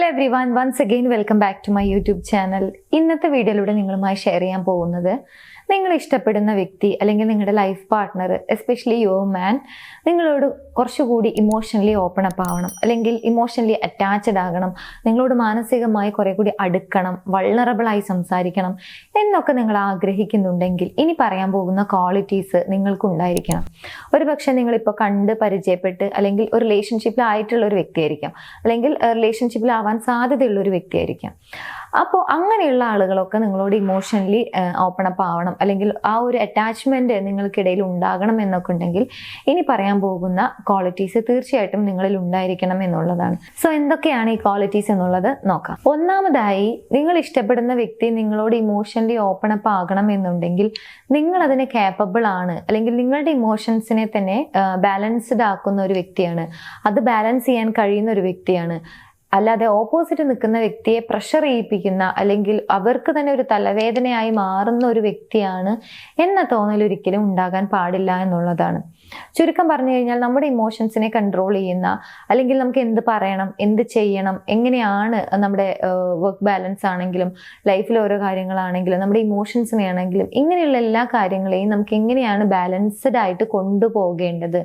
everyone, once again welcome back to my YouTube channel. ഇന്നത്തെ വീഡിയോയിലൂടെ നിങ്ങളുമായി ഷെയർ ചെയ്യാൻ പോകുന്നത് നിങ്ങൾ ഇഷ്ടപ്പെടുന്ന വ്യക്തി അല്ലെങ്കിൽ നിങ്ങളുടെ life partner, especially your man, നിങ്ങളോട് കുറച്ചുകൂടി ഇമോഷണലി ഓപ്പൺ അപ്പ് ആവണം, അല്ലെങ്കിൽ ഇമോഷണലി അറ്റാച്ച്ഡ് ആകണം, നിങ്ങളോട് മാനസികമായി കുറെ കൂടി അടുക്കണം, വൾണറബിളായി സംസാരിക്കണം എന്നൊക്കെ നിങ്ങൾ ആഗ്രഹിക്കുന്നുണ്ടെങ്കിൽ ഇനി പറയാൻ പോകുന്ന ക്വാളിറ്റീസ് നിങ്ങൾക്കുണ്ടായിരിക്കണം. ഒരുപക്ഷെ നിങ്ങളിപ്പോൾ കണ്ട് പരിചയപ്പെട്ട് അല്ലെങ്കിൽ ഒരു റിലേഷൻഷിപ്പിൽ ആയിട്ടുള്ള ഒരു വ്യക്തിയായിരിക്കാം, അല്ലെങ്കിൽ റിലേഷൻഷിപ്പിലാവാൻ സാധ്യതയുള്ള ഒരു വ്യക്തിയായിരിക്കാം. അപ്പോൾ അങ്ങനെയുള്ള ആളുകളൊക്കെ നിങ്ങളോട് ഇമോഷണലി ഓപ്പൺ അപ്പ് ആവണം, അല്ലെങ്കിൽ ആ ഒരു അറ്റാച്ച്മെന്റ് നിങ്ങൾക്കിടയിൽ ഉണ്ടാകണം എന്നൊക്കെ ഉണ്ടെങ്കിൽ ഇനി പറയാൻ പോകുന്ന ക്വാളിറ്റീസ് തീർച്ചയായിട്ടും നിങ്ങളിൽ ഉണ്ടായിരിക്കണം എന്നുള്ളതാണ്. സോ എന്തൊക്കെയാണ് ഈ ക്വാളിറ്റീസ് എന്നുള്ളത് നോക്കാം. ഒന്നാമതായി, നിങ്ങൾ ഇഷ്ടപ്പെടുന്ന വ്യക്തി നിങ്ങളോട് ഇമോഷണലി ഓപ്പൺ അപ്പ് ആകണം എന്നുണ്ടെങ്കിൽ നിങ്ങൾ അതിന് കേപ്പബിൾ ആണ്, അല്ലെങ്കിൽ നിങ്ങളുടെ ഇമോഷൻസിനെ തന്നെ ബാലൻസ്ഡ് ആക്കുന്ന ഒരു വ്യക്തിയാണ്, അത് ബാലൻസ് ചെയ്യാൻ കഴിയുന്ന ഒരു വ്യക്തിയാണ്. അല്ലാതെ ഓപ്പോസിറ്റ് നിൽക്കുന്ന വ്യക്തിയെ പ്രഷർ ചെയ്യിപ്പിക്കുന്ന, അല്ലെങ്കിൽ അവർക്ക് തന്നെ ഒരു തലവേദനയായി മാറുന്ന ഒരു വ്യക്തിയാണ് എന്ന തോന്നൽ ഒരിക്കലും ഉണ്ടാകാൻ പാടില്ല എന്നുള്ളതാണ്. ചുരുക്കം പറഞ്ഞു കഴിഞ്ഞാൽ, നമ്മുടെ ഇമോഷൻസിനെ കൺട്രോൾ ചെയ്യുന്ന, അല്ലെങ്കിൽ നമുക്ക് എന്ത് പറയണം, എന്ത് ചെയ്യണം, എങ്ങനെയാണ് നമ്മുടെ വർക്ക് ബാലൻസ് ആണെങ്കിലും ലൈഫിൽ ഓരോ കാര്യങ്ങളാണെങ്കിലും നമ്മുടെ ഇമോഷൻസിനെ ആണെങ്കിലും ഇങ്ങനെയുള്ള എല്ലാ കാര്യങ്ങളെയും നമുക്ക് എങ്ങനെയാണ് ബാലൻസ്ഡ് ആയിട്ട് കൊണ്ടുപോകേണ്ടത്,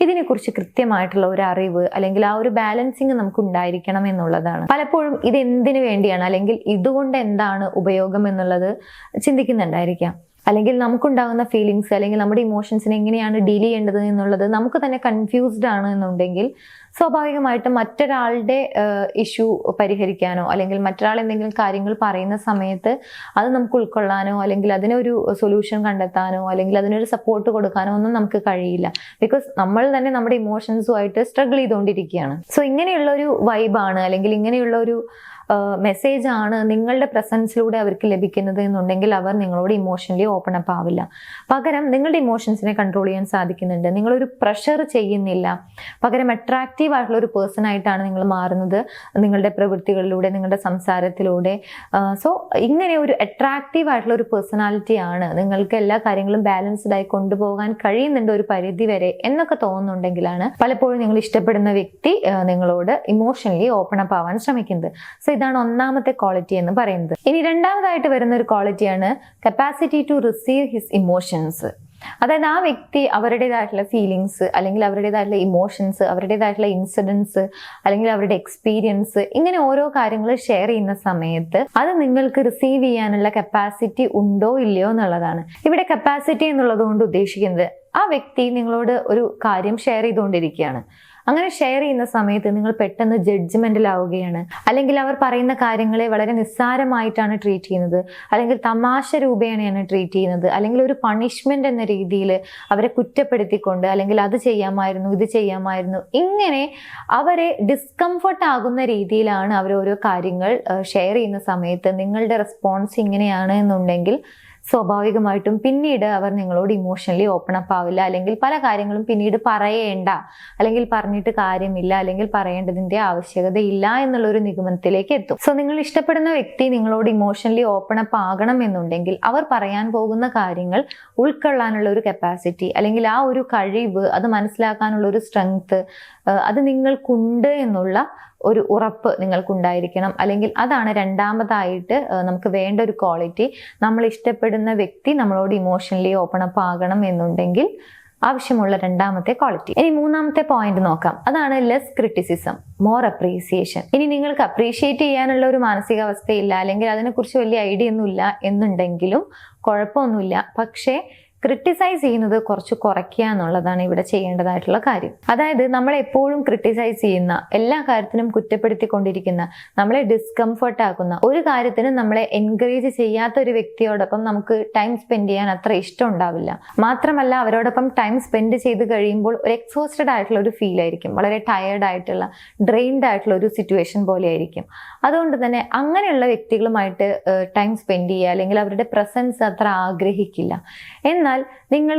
ഇതിനെക്കുറിച്ച് കൃത്യമായിട്ടുള്ള ഒരു അറിവ് അല്ലെങ്കിൽ ആ ഒരു ബാലൻസിങ് നമുക്ക് ഉണ്ടായിരിക്കണം എന്നുള്ളതാണ്. പലപ്പോഴും ഇത് എന്തിനു വേണ്ടിയാണ്, അല്ലെങ്കിൽ ഇതുകൊണ്ട് എന്താണ് ഉപയോഗം എന്നുള്ളത് ചിന്തിക്കുന്നുണ്ടായിരിക്കാം. അല്ലെങ്കിൽ നമുക്കുണ്ടാകുന്ന ഫീലിങ്സ് അല്ലെങ്കിൽ നമ്മുടെ ഇമോഷൻസിനെ എങ്ങനെയാണ് ഡീൽ ചെയ്യേണ്ടത് എന്നുള്ളത് നമുക്ക് തന്നെ കൺഫ്യൂസ്ഡ് ആണ് എന്നുണ്ടെങ്കിൽ സ്വാഭാവികമായിട്ടും മറ്റൊരാളുടെ ഇഷ്യൂ പരിഹരിക്കാനോ, അല്ലെങ്കിൽ മറ്റൊരാൾ എന്തെങ്കിലും കാര്യങ്ങൾ പറയുന്ന സമയത്ത് അത് നമുക്ക് ഉൾക്കൊള്ളാനോ, അല്ലെങ്കിൽ അതിനൊരു സൊല്യൂഷൻ കണ്ടെത്താനോ, അല്ലെങ്കിൽ അതിനൊരു സപ്പോർട്ട് കൊടുക്കാനോ ഒന്നും നമുക്ക് കഴിയില്ല. ബിക്കോസ് നമ്മൾ തന്നെ നമ്മുടെ ഇമോഷൻസുമായിട്ട് സ്ട്രഗിൾ ചെയ്തുകൊണ്ടിരിക്കുകയാണ്. സോ ഇങ്ങനെയുള്ള ഒരു വൈബാണ്, അല്ലെങ്കിൽ ഇങ്ങനെയുള്ള ഒരു മെസ്സേജ് ആണ് നിങ്ങളുടെ പ്രസൻസിലൂടെ അവർക്ക് ലഭിക്കുന്നത് എന്നുണ്ടെങ്കിൽ അവർ നിങ്ങളോട് ഇമോഷണലി ഓപ്പൺ അപ്പ് ആവില്ല. പകരം നിങ്ങളുടെ ഇമോഷൻസിനെ കൺട്രോൾ ചെയ്യാൻ സാധിക്കുന്നുണ്ട്, നിങ്ങളൊരു പ്രഷർ ചെയ്യുന്നില്ല, പകരം അട്രാക്റ്റീവ് ആയിട്ടുള്ള ഒരു പേഴ്സൺ ആയിട്ടാണ് നിങ്ങൾ മാറുന്നത് നിങ്ങളുടെ പ്രവൃത്തികളിലൂടെ, നിങ്ങളുടെ സംസാരത്തിലൂടെ. സോ ഇങ്ങനെ ഒരു അട്രാക്റ്റീവ് ആയിട്ടുള്ള ഒരു പേഴ്സണാലിറ്റിയാണ്, നിങ്ങൾക്ക് എല്ലാ കാര്യങ്ങളും ബാലൻസ്ഡ് ആയി കൊണ്ടുപോകാൻ കഴിയുന്നുണ്ട് ഒരു പരിധി വരെ എന്നൊക്കെ തോന്നുന്നുണ്ടെങ്കിലാണ് പലപ്പോഴും നിങ്ങൾ ഇഷ്ടപ്പെടുന്ന വ്യക്തി നിങ്ങളോട് ഇമോഷണലി ഓപ്പൺ അപ്പ് ആവാൻ ശ്രമിക്കുന്നത്. സോ ഇതാണ് ഒന്നാമത്തെ ക്വാളിറ്റി എന്ന് പറയുന്നത്. ഇനി രണ്ടാമതായിട്ട് വരുന്ന ഒരു ക്വാളിറ്റിയാണ് capacity to receive his emotions. അതായത് ആ വ്യക്തി അവരുടേതായിട്ടുള്ള ഫീലിങ്സ്, അല്ലെങ്കിൽ അവരുടേതായിട്ടുള്ള ഇമോഷൻസ്, അവരുടേതായിട്ടുള്ള ഇൻസിഡൻസ്, അല്ലെങ്കിൽ അവരുടെ എക്സ്പീരിയൻസ്, ഇങ്ങനെ ഓരോ കാര്യങ്ങൾ ഷെയർ ചെയ്യുന്ന സമയത്ത് അത് നിങ്ങൾക്ക് റിസീവ് ചെയ്യാനുള്ള കപ്പാസിറ്റി ഉണ്ടോ ഇല്ലയോ എന്നുള്ളതാണ്. ഇവിടെ കപ്പാസിറ്റി എന്നുള്ളത് കൊണ്ട് ഉദ്ദേശിക്കുന്നത് ആ വ്യക്തി നിങ്ങളോട് ഒരു കാര്യം ഷെയർ ചെയ്തുകൊണ്ടിരിക്കുകയാണ്. അങ്ങനെ ഷെയർ ചെയ്യുന്ന സമയത്ത് നിങ്ങൾ പെട്ടെന്ന് ജഡ്ജ്മെന്റിലാവുകയാണ്, അല്ലെങ്കിൽ അവർ പറയുന്ന കാര്യങ്ങളെ വളരെ നിസ്സാരമായിട്ടാണ് ട്രീറ്റ് ചെയ്യുന്നത്, അല്ലെങ്കിൽ തമാശ രൂപേണയാണ് ട്രീറ്റ് ചെയ്യുന്നത്, അല്ലെങ്കിൽ ഒരു പണിഷ്മെന്റ് എന്ന രീതിയിൽ അവരെ കുറ്റപ്പെടുത്തിക്കൊണ്ട്, അല്ലെങ്കിൽ അത് ചെയ്യാമായിരുന്നു, ഇത് ചെയ്യാമായിരുന്നു, ഇങ്ങനെ അവരെ ഡിസ്കംഫർട്ട് ആകുന്ന രീതിയിലാണ് അവർ ഓരോ കാര്യങ്ങൾ ഷെയർ ചെയ്യുന്ന സമയത്ത് നിങ്ങളുടെ റെസ്പോൺസ് ഇങ്ങനെയാണ് എന്നുണ്ടെങ്കിൽ സ്വാഭാവികമായിട്ടും പിന്നീട് അവർ നിങ്ങളോട് ഇമോഷണലി ഓപ്പൺ അപ്പ് ആവില്ല, അല്ലെങ്കിൽ പല കാര്യങ്ങളും പിന്നീട് പറയേണ്ട, അല്ലെങ്കിൽ പറഞ്ഞിട്ട് കാര്യമില്ല, അല്ലെങ്കിൽ പറയേണ്ടതിന്റെ ആവശ്യകതയില്ല എന്നുള്ളൊരു നിഗമനത്തിലേക്ക് എത്തും. സോ നിങ്ങൾ ഇഷ്ടപ്പെടുന്ന വ്യക്തി നിങ്ങളോട് ഇമോഷണലി ഓപ്പൺ അപ്പ് ആകണം എന്നുണ്ടെങ്കിൽ അവർ പറയാൻ പോകുന്ന കാര്യങ്ങൾ ഉൾക്കൊള്ളാനുള്ള ഒരു കപ്പാസിറ്റി, അല്ലെങ്കിൽ ആ ഒരു കഴിവ്, അത് മനസ്സിലാക്കാനുള്ള ഒരു സ്ട്രെങ്ത് അത് നിങ്ങൾക്കുണ്ട് എന്നുള്ള ഒരു ഉറപ്പ് നിങ്ങൾക്കുണ്ടായിരിക്കണം. അല്ലെങ്കിൽ അതാണ് രണ്ടാമതായിട്ട് നമുക്ക് വേണ്ട ഒരു ക്വാളിറ്റി. നമ്മൾ ഇഷ്ടപ്പെടുന്ന വ്യക്തി നമ്മളോട് ഇമോഷണലി ഓപ്പൺ അപ്പ് ആകണം എന്നുണ്ടെങ്കിൽ ആവശ്യമുള്ള രണ്ടാമത്തെ ക്വാളിറ്റി. ഇനി മൂന്നാമത്തെ പോയിന്റ് നോക്കാം. അതാണ് ലെസ് ക്രിറ്റിസിസം, മോർ അപ്രീസിയേഷൻ. ഇനി നിങ്ങൾക്ക് അപ്രീഷിയേറ്റ് ചെയ്യാനുള്ള ഒരു മാനസികാവസ്ഥയില്ല, അല്ലെങ്കിൽ അതിനെക്കുറിച്ച് വലിയ ഐഡിയ ഒന്നുമില്ല എന്നുണ്ടെങ്കിലും കുഴപ്പമൊന്നുമില്ല. പക്ഷേ ക്രിട്ടിസൈസ് ചെയ്യുന്നത് കുറച്ച് കുറയ്ക്കുക എന്നുള്ളതാണ് ഇവിടെ ചെയ്യേണ്ടതായിട്ടുള്ള കാര്യം. അതായത് നമ്മൾ എപ്പോഴും ക്രിട്ടിസൈസ് ചെയ്യുന്ന, എല്ലാ കാര്യത്തിനും കുറ്റപ്പെടുത്തിക്കൊണ്ടിരിക്കുന്ന, നമ്മളെ ഡിസ്കംഫർട്ട് ആക്കുന്ന, ഒരു കാര്യത്തിനും നമ്മളെ എൻകറേജ് ചെയ്യാത്ത ഒരു വ്യക്തിയോടൊപ്പം നമുക്ക് ടൈം സ്പെൻഡ് ചെയ്യാൻ അത്ര ഇഷ്ടം ഉണ്ടാവില്ല. മാത്രമല്ല അവരോടൊപ്പം ടൈം സ്പെൻഡ് ചെയ്ത് കഴിയുമ്പോൾ ഒരു എക്സോസ്റ്റഡ് ആയിട്ടുള്ള ഒരു ഫീൽ ആയിരിക്കും, വളരെ ടയേർഡ് ആയിട്ടുള്ള, ഡ്രെയിൻഡ് ആയിട്ടുള്ള ഒരു സിറ്റുവേഷൻ പോലെ ആയിരിക്കും. അതുകൊണ്ട് തന്നെ അങ്ങനെയുള്ള വ്യക്തികളുമായിട്ട് ടൈം സ്പെൻഡ് ചെയ്യുക, അല്ലെങ്കിൽ അവരുടെ പ്രസൻസ് അത്ര ആഗ്രഹിക്കില്ല. എന്നാൽ എന്നാൽ നിങ്ങൾ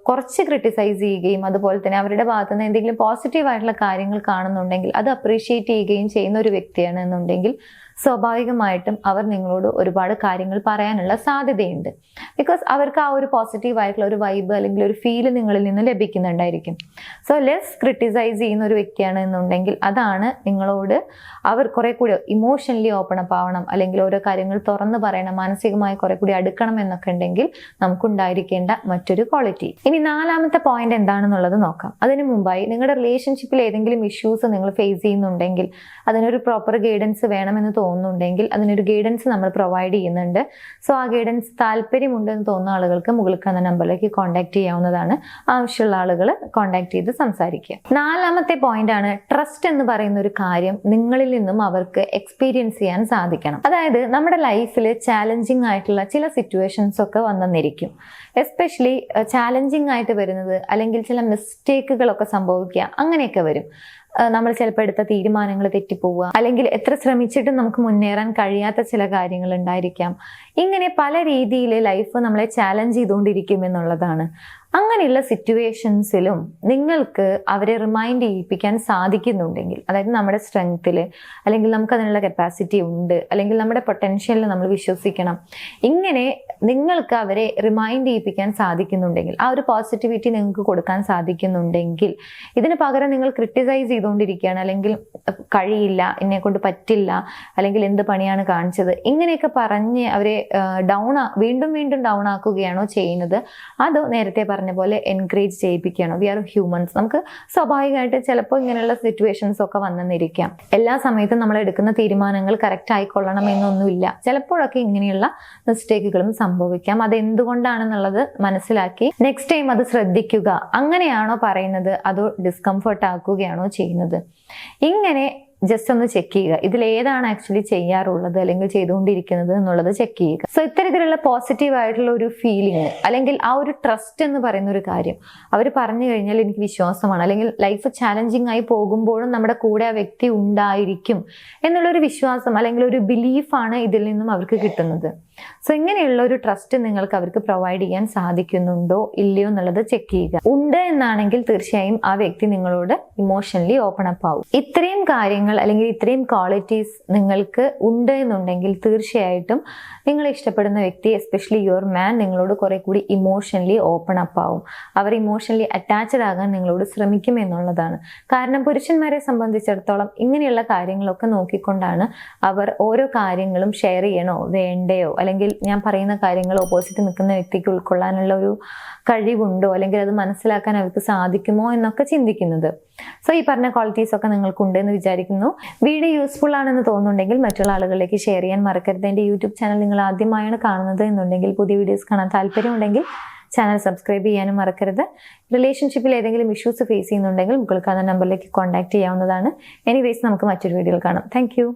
കുറച്ച് ക്രിട്ടിസൈസ് ചെയ്യുകയും അതുപോലെ തന്നെ അവരുടെ ഭാഗത്ത് നിന്ന് എന്തെങ്കിലും പോസിറ്റീവായിട്ടുള്ള കാര്യങ്ങൾ കാണുന്നുണ്ടെങ്കിൽ അത് അപ്രീഷിയേറ്റ് ചെയ്യുകയും ചെയ്യുന്ന ഒരു വ്യക്തിയാണ് എന്നുണ്ടെങ്കിൽ സ്വാഭാവികമായിട്ടും അവർ നിങ്ങളോട് ഒരുപാട് കാര്യങ്ങൾ പറയാനുള്ള സാധ്യതയുണ്ട്. ബിക്കോസ് അവർക്ക് ആ ഒരു പോസിറ്റീവ് ആയിട്ടുള്ള ഒരു വൈബ് അല്ലെങ്കിൽ ഒരു ഫീല് നിങ്ങളിൽ നിന്ന് ലഭിക്കുന്നുണ്ടായിരിക്കും. സോ ലെസ് ക്രിട്ടിസൈസ് ചെയ്യുന്ന ഒരു വ്യക്തിയാണ് എന്നുണ്ടെങ്കിൽ അതാണ് നിങ്ങളോട് അവർ കുറെ കൂടി ഇമോഷണലി ഓപ്പൺ അപ്പ് ആവണം, അല്ലെങ്കിൽ ഓരോ കാര്യങ്ങൾ തുറന്നു പറയണം, മാനസികമായി കുറെ കൂടി അടുക്കണം എന്നൊക്കെ ഉണ്ടെങ്കിൽ നമുക്കുണ്ടായിരിക്കേണ്ട മറ്റൊരു ക്വാളിറ്റി. ഇനി 4ാമത്തെ പോയിന്റ് എന്താണെന്നുള്ളത് നോക്കാം. അതിനു മുമ്പായി നിങ്ങളുടെ റിലേഷൻഷിപ്പിൽ ഏതെങ്കിലും ഇഷ്യൂസ് നിങ്ങൾ ഫേസ് ചെയ്യുന്നുണ്ടെങ്കിൽ അതിനൊരു പ്രോപ്പർ ഗൈഡൻസ് വേണമെന്ന് തോന്നുന്നുണ്ടെങ്കിൽ അതിനൊരു ഗൈഡൻസ് നമ്മൾ പ്രൊവൈഡ് ചെയ്യുന്നുണ്ട്. സോ ആ ഗൈഡൻസ് താല്പര്യമുണ്ടെന്ന് തോന്നുന്ന ആളുകൾക്ക് മുകളിൽ കാണുന്ന നമ്പറിലേക്ക് കോൺടാക്ട് ചെയ്യാവുന്നതാണ്. ആവശ്യമുള്ള ആളുകൾ കോൺടാക്ട് ചെയ്ത് സംസാരിക്കുക. 4ാമത്തെ പോയിന്റ് ആണ് ട്രസ്റ്റ് എന്ന് പറയുന്ന ഒരു കാര്യം നിങ്ങളിൽ നിന്നും അവർക്ക് എക്സ്പീരിയൻസ് ചെയ്യാൻ സാധിക്കണം. അതായത് നമ്മുടെ ലൈഫിൽ ചാലഞ്ചിങ് ആയിട്ടുള്ള ചില സിറ്റുവേഷൻസ് ഒക്കെ വന്നെന്നിരിക്കും. എസ്പെഷ്യലി ചാലഞ്ചിങ് ആയിട്ട് വരുന്നത് അല്ലെങ്കിൽ ചില മിസ്റ്റേക്കുകളൊക്കെ സംഭവിക്കുക, അങ്ങനെയൊക്കെ വരും. നമ്മൾ ചിലപ്പോൾ എടുത്ത തീരുമാനങ്ങൾ തെറ്റിപ്പോവുക, അല്ലെങ്കിൽ എത്ര ശ്രമിച്ചിട്ടും നമുക്ക് മുന്നേറാൻ കഴിയാത്ത ചില കാര്യങ്ങൾ ഉണ്ടായിരിക്കാം. ഇങ്ങനെ പല രീതിയിൽ ലൈഫ് നമ്മളെ ചാലഞ്ച് ചെയ്തുകൊണ്ടിരിക്കും എന്നുള്ളതാണ്. അങ്ങനെയുള്ള സിറ്റുവേഷൻസിലും നിങ്ങൾക്ക് അവരെ റിമൈൻഡ് ചെയ്യിപ്പിക്കാൻ സാധിക്കുന്നുണ്ടെങ്കിൽ, അതായത് നമ്മുടെ സ്ട്രെങ്ത്തിൽ അല്ലെങ്കിൽ നമുക്ക് അതിനുള്ള കപ്പാസിറ്റി ഉണ്ട്, അല്ലെങ്കിൽ നമ്മുടെ പൊട്ടൻഷ്യലിൽ നമ്മൾ വിശ്വസിക്കണം, ഇങ്ങനെ നിങ്ങൾക്ക് അവരെ റിമൈൻഡ് ചെയ്യിപ്പിക്കാൻ സാധിക്കുന്നുണ്ടെങ്കിൽ, ആ ഒരു പോസിറ്റിവിറ്റി നിങ്ങൾക്ക് കൊടുക്കാൻ സാധിക്കുന്നുണ്ടെങ്കിൽ, ഇതിന് പകരം നിങ്ങൾ ക്രിട്ടിസൈസ് ചെയ്തുകൊണ്ടിരിക്കുകയാണ്, അല്ലെങ്കിൽ കഴിയില്ല, എന്നെ കൊണ്ട് പറ്റില്ല, അല്ലെങ്കിൽ എന്ത് പണിയാണ് കാണിച്ചത്, ഇങ്ങനെയൊക്കെ പറഞ്ഞ് അവരെ വീണ്ടും വീണ്ടും ഡൗൺ ആക്കുകയാണോ ചെയ്യുന്നത്, അതോ നേരത്തെ പറഞ്ഞ പോലെ എൻകറേജ് ചെയ്യിപ്പിക്കുകയാണോ? We are humans. നമുക്ക് സ്വാഭാവികമായിട്ട് ചിലപ്പോൾ ഇങ്ങനെയുള്ള സിറ്റുവേഷൻസ് ഒക്കെ വന്നെന്നിരിക്കാം. എല്ലാ സമയത്തും നമ്മൾ എടുക്കുന്ന തീരുമാനങ്ങൾ കറക്റ്റ് ആയിക്കൊള്ളണം എന്നൊന്നുമില്ല. ചിലപ്പോഴൊക്കെ ഇങ്ങനെയുള്ള മിസ്റ്റേക്കുകളും സംഭവിക്കാം. അത് എന്തുകൊണ്ടാണെന്നുള്ളത് മനസ്സിലാക്കി നെക്സ്റ്റ് ടൈം അത് ശ്രദ്ധിക്കുക. അങ്ങനെയാണോ പറയുന്നത്, അതോ ഡിസ്കംഫർട്ട് ആക്കുകയാണോ ചെയ്യുന്നത്? ഇങ്ങനെ ജസ്റ്റ് ഒന്ന് ചെക്ക് ചെയ്യുക. ഇതിൽ ഏതാണ് ആക്ച്വലി ചെയ്യാറുള്ളത് അല്ലെങ്കിൽ ചെയ്തുകൊണ്ടിരിക്കുന്നത് എന്നുള്ളത് ചെക്ക് ചെയ്യുക. സോ ഇത്തരത്തിലുള്ള പോസിറ്റീവ് ആയിട്ടുള്ള ഒരു ഫീലിംഗ് അല്ലെങ്കിൽ ആ ഒരു ട്രസ്റ്റ് എന്ന് പറയുന്ന ഒരു കാര്യം അവർ പറഞ്ഞു കഴിഞ്ഞാൽ എനിക്ക് വിശ്വാസമാണ്, അല്ലെങ്കിൽ ലൈഫ് ചാലഞ്ചിങ് ആയി പോകുമ്പോഴും നമ്മുടെ കൂടെ ആ വ്യക്തി ഉണ്ടായിരിക്കും എന്നുള്ളൊരു വിശ്വാസം അല്ലെങ്കിൽ ഒരു ബിലീഫാണ് ഇതിൽ നിന്നും അവർക്ക് കിട്ടുന്നത്. സോ ഇങ്ങനെയുള്ള ഒരു ട്രസ്റ്റ് നിങ്ങൾക്ക് അവർക്ക് പ്രൊവൈഡ് ചെയ്യാൻ സാധിക്കുന്നുണ്ടോ ഇല്ലയോ എന്നുള്ളത് ചെക്ക് ചെയ്യുക. ഉണ്ട് എന്നാണെങ്കിൽ തീർച്ചയായും ആ വ്യക്തി നിങ്ങളോട് ഇമോഷണലി ഓപ്പൺ അപ്പ് ആവും. ഇത്രയും കാര്യങ്ങൾ അല്ലെങ്കിൽ ഇത്രയും ക്വാളിറ്റീസ് നിങ്ങൾക്ക് ഉണ്ട് എന്നുണ്ടെങ്കിൽ തീർച്ചയായിട്ടും നിങ്ങൾ ഇഷ്ടപ്പെടുന്ന വ്യക്തി, എസ്പെഷ്യലി യുവർ മാൻ, നിങ്ങളോട് കുറെ കൂടി ഇമോഷണലി ഓപ്പൺ അപ്പ് ആവും. അവർ ഇമോഷണലി അറ്റാച്ച്ഡ് ആകാൻ നിങ്ങളോട് ശ്രമിക്കും എന്നുള്ളതാണ്. കാരണം പുരുഷന്മാരെ സംബന്ധിച്ചിടത്തോളം ഇങ്ങനെയുള്ള കാര്യങ്ങളൊക്കെ നോക്കിക്കൊണ്ടാണ് അവർ ഓരോ കാര്യങ്ങളും ഷെയർ ചെയ്യണോ വേണ്ടയോ, അല്ലെങ്കിൽ ഞാൻ പറയുന്ന കാര്യങ്ങൾ ഓപ്പോസിറ്റ് നിൽക്കുന്ന വ്യക്തിക്ക് ഉൾക്കൊള്ളാനുള്ള ഒരു കഴിവുണ്ടോ, അല്ലെങ്കിൽ അത് മനസ്സിലാക്കാൻ അവർക്ക് സാധിക്കുമോ എന്നൊക്കെ ചിന്തിക്കുന്നത്. സോ ഈ പറഞ്ഞ ക്വാളിറ്റീസ് ഒക്കെ നിങ്ങൾക്കുണ്ട് എന്ന് വിചാരിക്കുന്നു. വീഡിയോ യൂസ്ഫുൾ ആണെന്ന് തോന്നുന്നുണ്ടെങ്കിൽ മറ്റുള്ള ആളുകളിലേക്ക് ഷെയർ ചെയ്യാൻ മറക്കരുത്. എൻ്റെ യൂട്യൂബ് ചാനൽ നിങ്ങൾ ആദ്യമായാണ് കാണുന്നത് എന്നുണ്ടെങ്കിൽ, പുതിയ വീഡിയോസ് കാണാൻ താല്പര്യമുണ്ടെങ്കിൽ ചാനൽ സബ്സ്ക്രൈബ് ചെയ്യാനും മറക്കരുത്. റിലേഷൻഷിപ്പിൽ ഏതെങ്കിലും ഇഷ്യൂസ് ഫേസ് ചെയ്യുന്നുണ്ടെങ്കിൽ മുകളിൽ കാണുന്ന നമ്പറിലേക്ക് കോൺടാക്ട് ചെയ്യാവുന്നതാണ്. എനിവേസ് നമുക്ക് മറ്റൊരു വീഡിയോയിൽ കാണാം. താങ്ക്